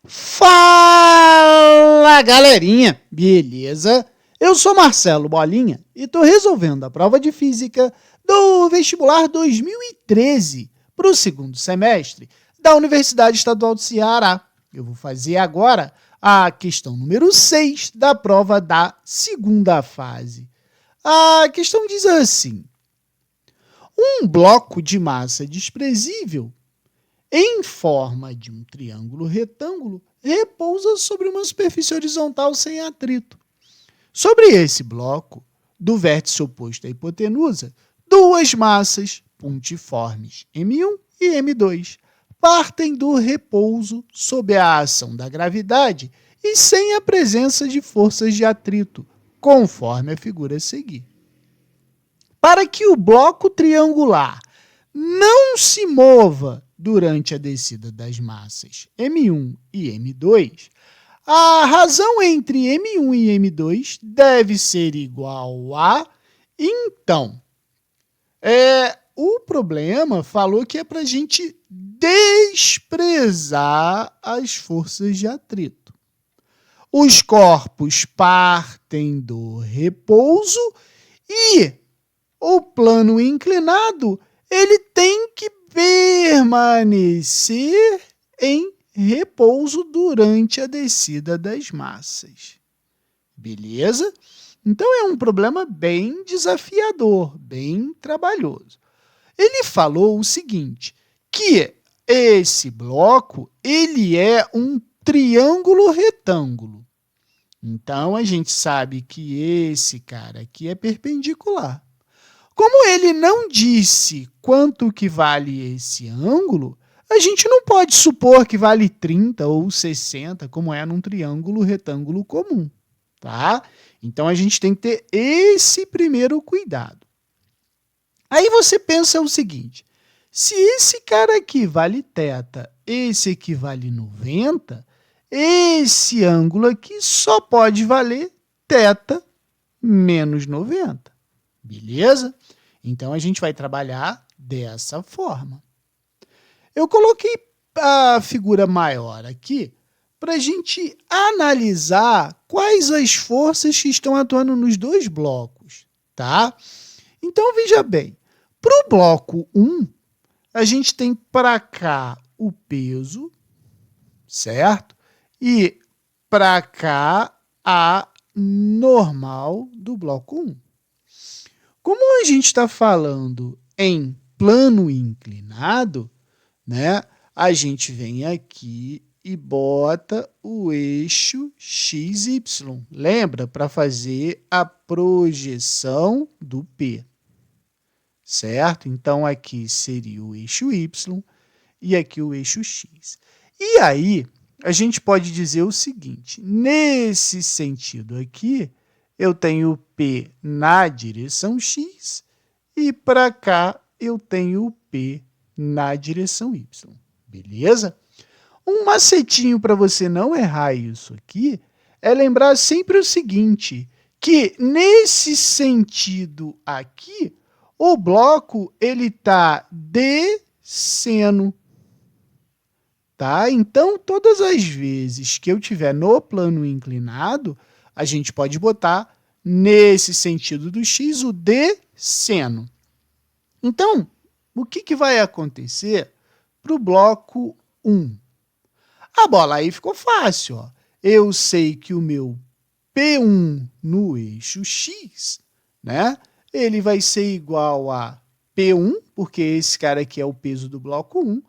Fala, galerinha! Beleza? Eu sou Marcelo Bolinha e estou resolvendo a prova de Física do vestibular 2013 para o segundo semestre da Universidade Estadual do Ceará. Eu vou fazer agora a questão número 6 da prova da segunda fase. A questão diz assim: um bloco de massa desprezível em forma de um triângulo retângulo, repousa sobre uma superfície horizontal sem atrito. Sobre esse bloco, do vértice oposto à hipotenusa, duas massas pontiformes, M1 e M2, partem do repouso sob a ação da gravidade e sem a presença de forças de atrito, conforme a figura a seguir. Para que o bloco triangular não se mova durante a descida das massas M1 e M2, a razão entre M1 e M2 deve ser igual a... Então, o problema falou que é para a gente desprezar as forças de atrito. Os corpos partem do repouso e o plano inclinado ele tem que permanecer em repouso durante a descida das massas. Beleza? Então é um problema bem desafiador, bem trabalhoso. Ele falou o seguinte, que esse bloco ele é um triângulo retângulo. Então a gente sabe que esse cara aqui é perpendicular. Como ele não disse quanto que vale esse ângulo, a gente não pode supor que vale 30 ou 60, como é num triângulo retângulo comum, tá? Então, a gente tem que ter esse primeiro cuidado. Aí você pensa o seguinte, se esse cara aqui vale θ, esse aqui vale 90, esse ângulo aqui só pode valer θ menos 90. Beleza? Então, a gente vai trabalhar dessa forma. Eu coloquei a figura maior aqui para a gente analisar quais as forças que estão atuando nos dois blocos, tá? Então, veja bem, para o bloco 1, a gente tem para cá o peso, certo? E para cá a normal do bloco 1. Como a gente está falando em plano inclinado, né, a gente vem aqui e bota o eixo XY. Lembra? Para fazer a projeção do P. Certo? Então, aqui seria o eixo Y e aqui o eixo X. E aí, a gente pode dizer o seguinte, nesse sentido aqui, eu tenho o P na direção X e para cá eu tenho o P na direção Y. Beleza? Um macetinho para você não errar isso aqui é lembrar sempre o seguinte, que nesse sentido aqui, o bloco ele está descendo. Tá? Então, todas as vezes que eu tiver no plano inclinado, a gente pode botar nesse sentido do x o descendo. Então, o que vai acontecer para o bloco 1? A bola aí ficou fácil. Ó. Eu sei que o meu P1 no eixo x, né, ele vai ser igual a P1, porque esse cara aqui é o peso do bloco 1,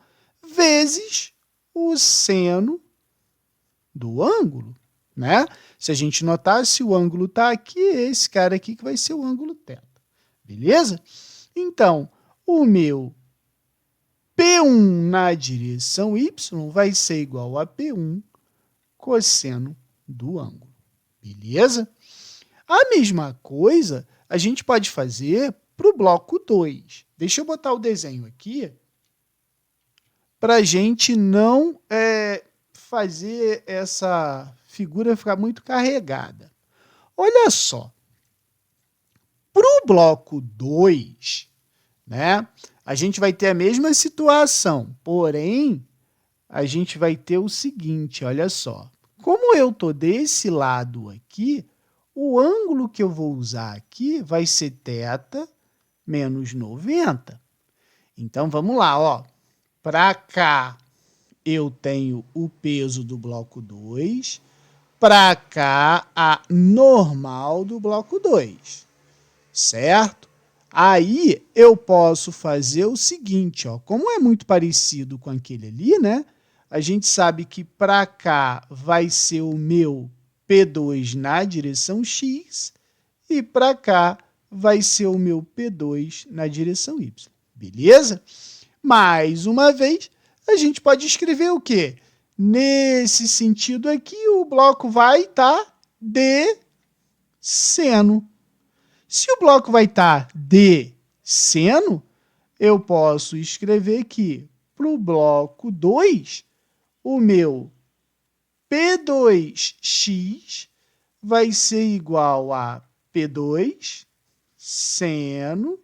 vezes o seno do ângulo, né? Se a gente notar, se o ângulo está aqui, é esse cara aqui que vai ser o ângulo θ. Beleza? Então, o meu P1 na direção y vai ser igual a P1 cosseno do ângulo. Beleza? A mesma coisa a gente pode fazer para o bloco 2. Deixa eu botar o desenho aqui para a gente não fazer essa figura ficar muito carregada. Olha só, para o bloco 2, né, a gente vai ter a mesma situação, porém, a gente vai ter o seguinte, olha só. Como eu estou desse lado aqui, o ângulo que eu vou usar aqui vai ser θ menos 90. Então, vamos lá, ó. Para cá, eu tenho o peso do bloco 2. Para cá, a normal do bloco 2. Certo? Aí, eu posso fazer o seguinte, ó. Como é muito parecido com aquele ali, né? A gente sabe que para cá vai ser o meu P2 na direção x e para cá vai ser o meu P2 na direção y. Beleza? Mais uma vez, a gente pode escrever o quê? Nesse sentido aqui, o bloco vai estar descendo. Se o bloco vai estar descendo, eu posso escrever que para o bloco 2, o meu P2x vai ser igual a P2 seno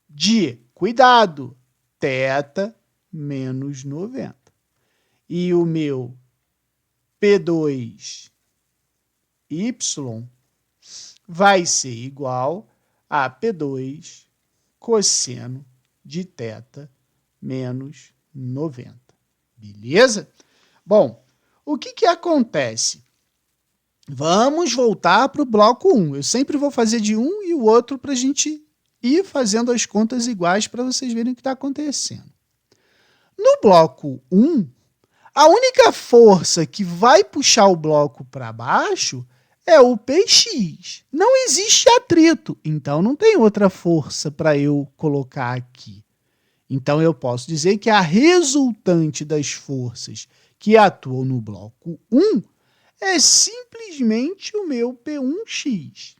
de, cuidado, θ menos 90. E o meu P2y vai ser igual a P2 cosseno de θ menos 90. Beleza? Bom, o que acontece? Vamos voltar para o bloco 1. Eu sempre vou fazer de um e o outro para a gente ir fazendo as contas iguais para vocês verem o que está acontecendo. No bloco 1, a única força que vai puxar o bloco para baixo é o Px. Não existe atrito, então não tem outra força para eu colocar aqui. Então, eu posso dizer que a resultante das forças que atuam no bloco 1 é simplesmente o meu P1x.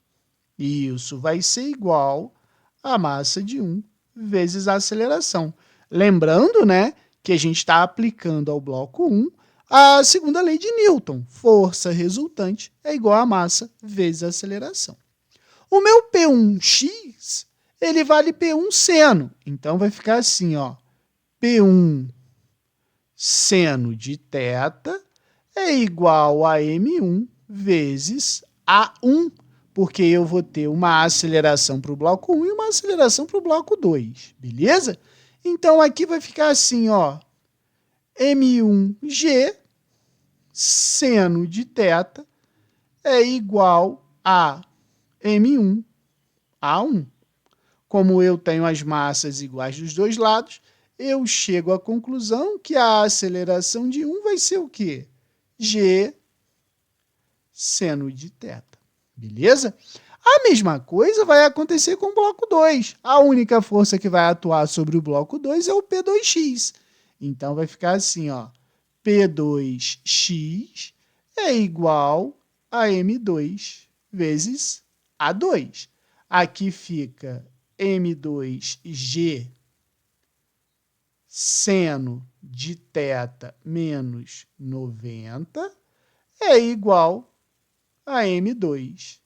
E isso vai ser igual a massa de 1 vezes a aceleração. Lembrando, né, que a gente está aplicando ao bloco 1 a segunda lei de Newton. Força resultante é igual a massa vezes a aceleração. O meu P1x, ele vale P1 seno. Então, vai ficar assim, ó. P1 seno de θ é igual a M1 vezes A1, porque eu vou ter uma aceleração para o bloco 1 e uma aceleração para o bloco 2, beleza? Então, aqui vai ficar assim, ó, M1G seno de θ é igual a M1 A1. Como eu tenho as massas iguais dos dois lados, eu chego à conclusão que a aceleração de 1 vai ser o quê? G seno de θ. Beleza? A mesma coisa vai acontecer com o bloco 2. A única força que vai atuar sobre o bloco 2 é o P2x. Então, vai ficar assim, ó, P2x é igual a M2 vezes A2. Aqui fica M2G seno de θ menos 90 é igual a M2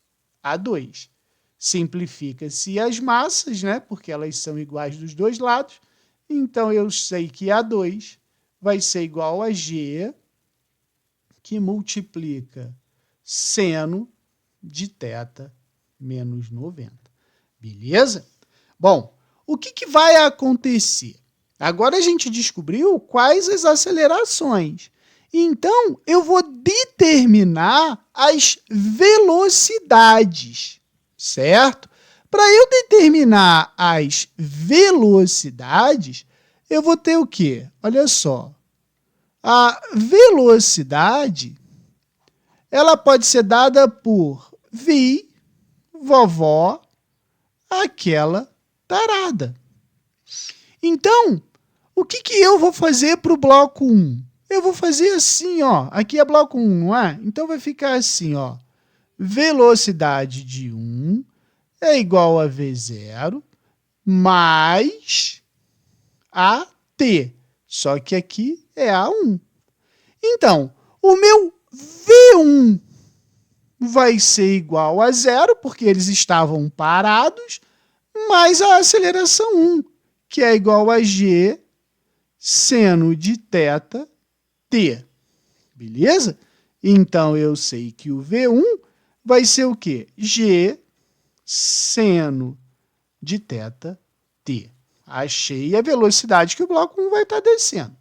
A2. Simplifica-se as massas, né? Porque elas são iguais dos dois lados. Então, eu sei que A2 vai ser igual a G, que multiplica seno de θ menos 90. Beleza? Bom, o que vai acontecer? Agora a gente descobriu quais as acelerações. Então, eu vou determinar as velocidades, certo? Para eu determinar as velocidades, eu vou ter o quê? Olha só. A velocidade, ela pode ser dada por vi, vovó, aquela tarada. Então, o que eu vou fazer para o bloco 1? Eu vou fazer assim, ó. Aqui é bloco 1, não é? Então, vai ficar assim, ó. Velocidade de 1 é igual a V0 mais AT. Só que aqui é A1. Então, o meu V1 vai ser igual a 0, porque eles estavam parados, mais a aceleração 1, que é igual a G seno de θ T. Beleza? Então, eu sei que o V1 vai ser o quê? G seno de θ T. Achei a velocidade que o bloco 1 vai estar descendo.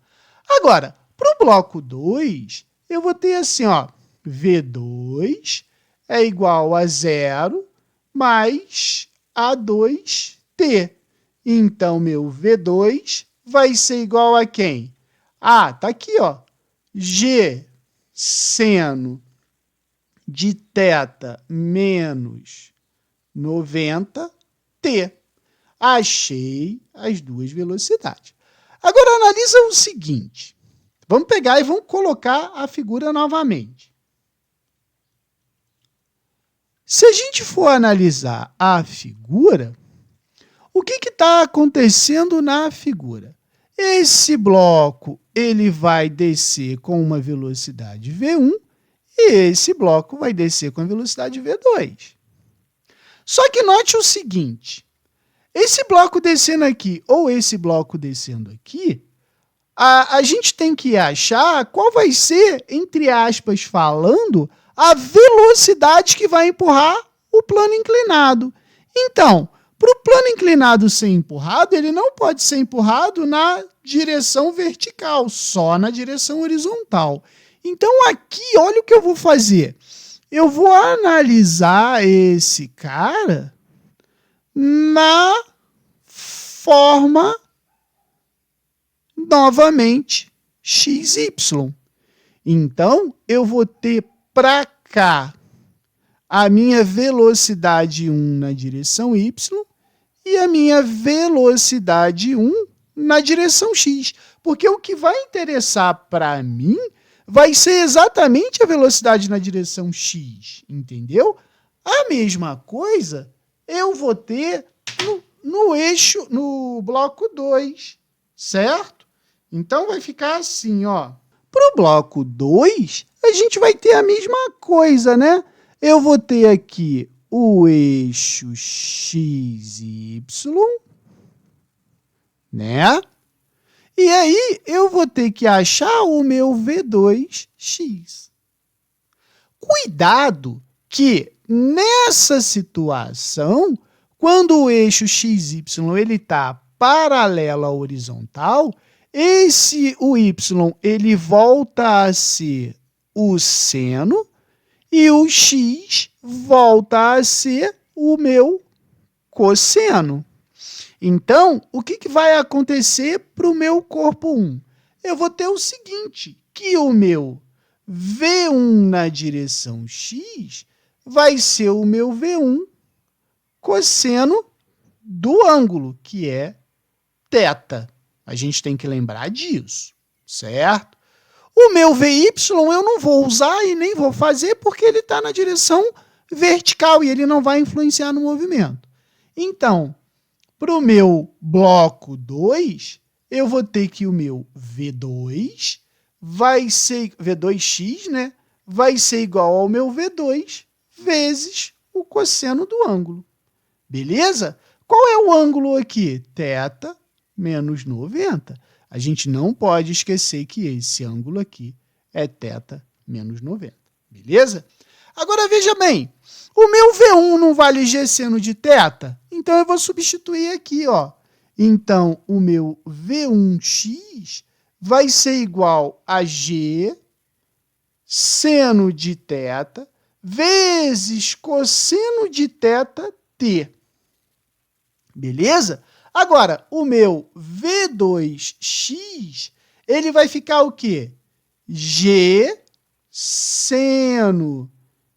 Agora, para o bloco 2, eu vou ter assim, ó, V2 é igual a 0 mais A2T. Então, meu V2 vai ser igual a quem? Ah, tá aqui, ó. G seno de θ menos 90T. Achei as duas velocidades. Agora, analisa o seguinte. Vamos pegar e vamos colocar a figura novamente. Se a gente for analisar a figura, o que está acontecendo na figura? Esse bloco ele vai descer com uma velocidade V1 e esse bloco vai descer com a velocidade V2. Só que note o seguinte, esse bloco descendo aqui ou esse bloco descendo aqui, a gente tem que achar qual vai ser, entre aspas, falando, a velocidade que vai empurrar o plano inclinado. Então, para o plano inclinado ser empurrado, ele não pode ser empurrado na direção vertical, só na direção horizontal. Então, aqui, olha o que eu vou fazer. Eu vou analisar esse cara na forma, novamente, XY. Então, eu vou ter para cá a minha velocidade 1 na direção Y e a minha velocidade 1 na direção X. Porque o que vai interessar para mim vai ser exatamente a velocidade na direção X, entendeu? A mesma coisa eu vou ter no eixo, no bloco 2, certo? Então, vai ficar assim, ó. Para o bloco 2, a gente vai ter a mesma coisa, né? Eu vou ter aqui o eixo XY, né? E aí, eu vou ter que achar o meu V2x. Cuidado que, nessa situação, quando o eixo XY está paralelo à horizontal, o y ele volta a ser o seno e o x volta a ser o meu cosseno. Então, o que vai acontecer para o meu corpo 1? Eu vou ter o seguinte, que o meu V1 na direção x vai ser o meu V1 cosseno do ângulo, que é θ. A gente tem que lembrar disso, certo? O meu VY eu não vou usar e nem vou fazer porque ele está na direção vertical e ele não vai influenciar no movimento. Então, para o meu bloco 2, eu vou ter que o meu V2 vai ser, V2x, né? Vai ser igual ao meu V2 vezes o cosseno do ângulo. Beleza? Qual é o ângulo aqui? θ menos 90. A gente não pode esquecer que esse ângulo aqui é θ menos 90. Beleza? Agora, veja bem, o meu V1 não vale G seno de θ? Então, eu vou substituir aqui, ó. Então, o meu V1x vai ser igual a G seno de θ vezes cosseno de θt. Beleza? Agora, o meu V2x, ele vai ficar o quê? G seno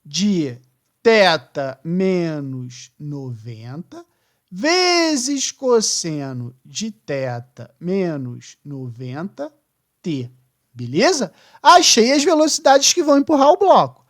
de θ menos 90 vezes cosseno de θ menos 90t. Beleza? Achei as velocidades que vão empurrar o bloco.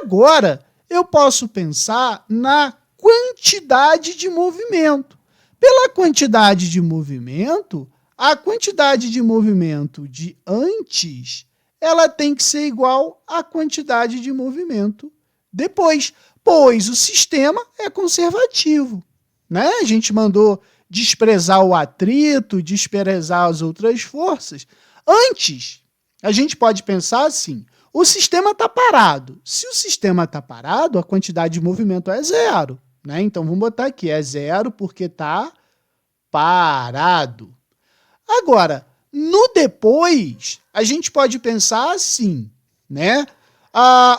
Agora, eu posso pensar na quantidade de movimento. Pela quantidade de movimento, a quantidade de movimento de antes, ela tem que ser igual à quantidade de movimento depois, pois o sistema é conservativo, né? A gente mandou desprezar o atrito, desprezar as outras forças. Antes, a gente pode pensar assim, o sistema está parado. Se o sistema está parado, a quantidade de movimento é zero, né? Então, vamos botar aqui, é zero porque está parado. Agora, no depois, a gente pode pensar assim, né?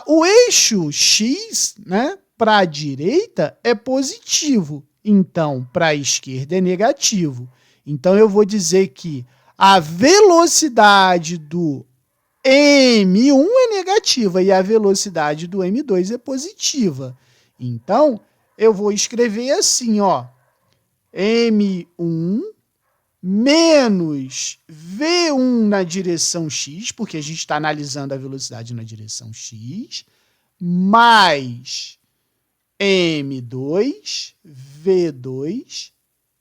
O eixo X, né, para a direita é positivo, então para a esquerda é negativo. Então, eu vou dizer que a velocidade do M1 é negativa e a velocidade do M2 é positiva. Então, eu vou escrever assim, ó, M1 menos V1 na direção X, porque a gente está analisando a velocidade na direção X, mais M2, V2,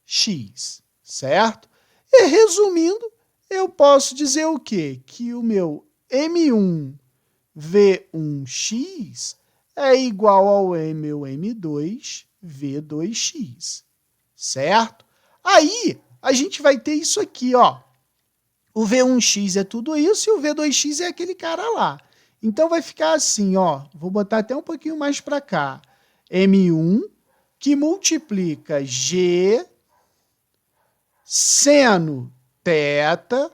X, certo? E resumindo, eu posso dizer o quê? Que o meu M1, V1x é igual ao meu M2, V2x, certo? Aí, a gente vai ter isso aqui, ó. O V1x é tudo isso e o V2x é aquele cara lá. Então, vai ficar assim, ó. Vou botar até um pouquinho mais para cá. M1 que multiplica G seno θ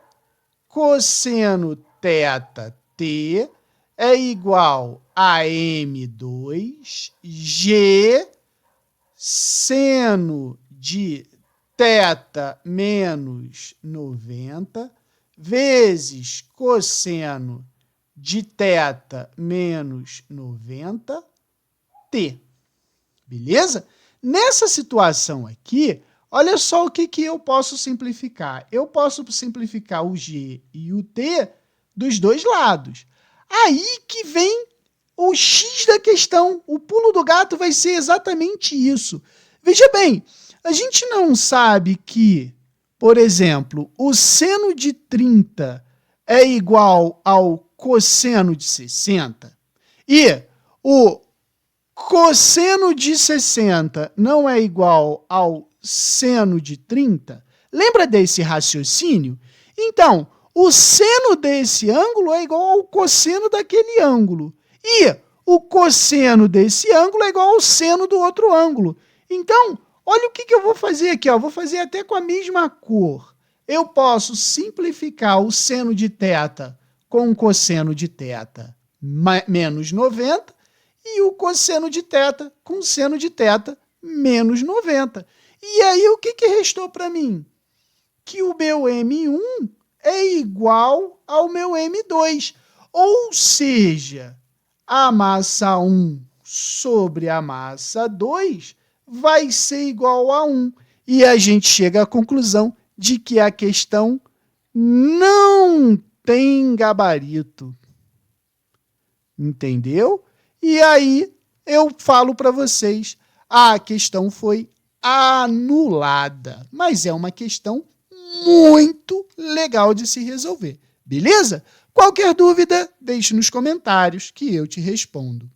cosseno θ t é igual a M2 G seno de θ menos 90 vezes cosseno de θ menos 90 t. Beleza? Nessa situação aqui, olha só o que eu posso simplificar. Eu posso simplificar o G e o T dos dois lados. Aí que vem o X da questão. O pulo do gato vai ser exatamente isso. Veja bem, a gente não sabe que, por exemplo, o seno de 30 é igual ao cosseno de 60 e o cosseno de 60 não é igual ao seno de 30? Lembra desse raciocínio? Então, o seno desse ângulo é igual ao cosseno daquele ângulo. E o cosseno desse ângulo é igual ao seno do outro ângulo. Então, olha o que eu vou fazer aqui. Ó. Vou fazer até com a mesma cor. Eu posso simplificar o seno de θ com o cosseno de θ menos 90 e o cosseno de θ com seno de θ menos 90. E aí, o que restou para mim? Que o meu M1 é igual ao meu M2. Ou seja, a massa 1 sobre a massa 2 vai ser igual a 1. E a gente chega à conclusão de que a questão não tem gabarito. Entendeu? E aí eu falo para vocês, a questão foi anulada. Mas é uma questão muito legal de se resolver. Beleza? Qualquer dúvida, deixe nos comentários que eu te respondo.